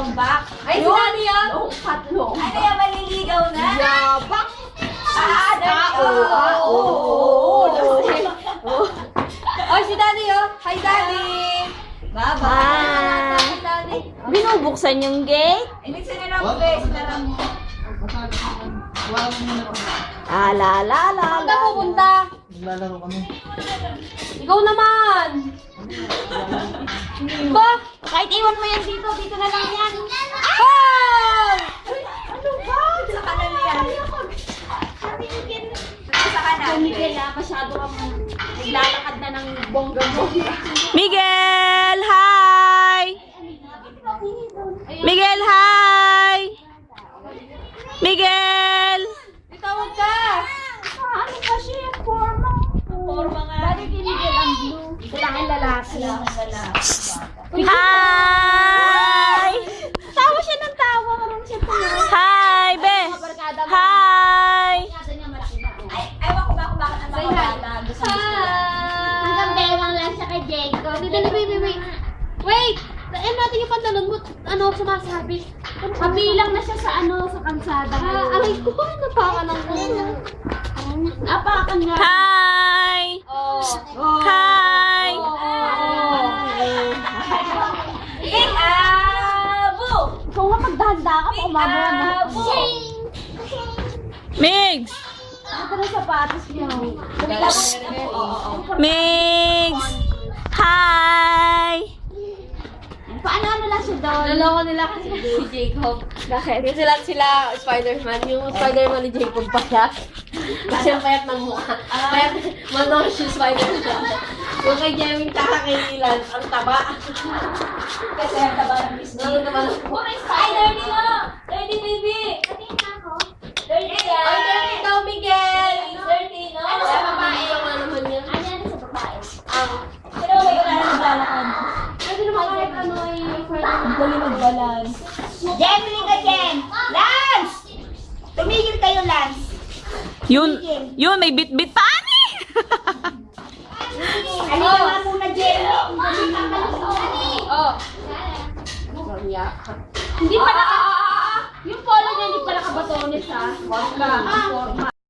tombak. Ay, si Daddy yan. Patlong. Ano yung maliligaw na? Yabak. Oo. Ay, si Daddy oh. Hi, Daddy. Bye-bye. Hi, Daddy. Binubuksan yung gate? Hindi sinara mo, guys. Sinara mo. Ah, la la la Saan ka pupunta? Naglalaro kami. Ikaw naman. Ba? Kahit iwan mo yan dito, dito na lang yan. Hoy! Ano ba? Sa kanan yan. Sa kanan. Miguel, masyado kang naglalakad na ng bongga-bongga. Miguel, hi! Miguel, hi! Miguel! Itawag ka. Ano ba siya? Forma nga. Bakit hindi Miguel ang blue? Kailangan lalaki. Hi! Tawa siya ng tawa. Marunong siya tumawa. Hi, Be! Hi! Ay, ewan ko ba kung bakit ang mga bata gusto Hanggang bewang lang siya kay Jacob. Wait! Ayan natin yung pantalon mo. Ano sumasabi? Kabilang na siya sa sa kalsada. Aray ko, napakan ng napakan nga. Hi! Hi! Big Abu! Ikaw nga magdahanda ka pa umagawa na. Migs! Ito na sapatos niyo. Migs! Hi! Paano lang siya doon? Naloko nila kasi si Jacob. Bakit? Kasi sila Spider-Man. Yung Spider-Man ni Jacob payat. Kasi ang payat ng mukha. Payat, manos yung Spider-Man. Yung kay Jeming tsaka kay Ilan, ang taba. Kasi ang taba ng business. Ang taba ng mukha. Ay, dirty na! Dirty, baby! Dirty yan! Ay, dirty daw, Miguel! Dirty, no? Ano sa babae? Yung ano naman yun? Ano sa babae? Pero may wala na naglalakad. Pwede naman kahit ano ay Ang galing mag-balance. Gemini ka, Jem! Lance! Tumigil kayo, Lance. Yun, may bit-bit pa, ani! Ano naman muna, Jem? Oh. Mamaya. Hindi pa yung polo niya hindi pa nakabatones ha. Forma.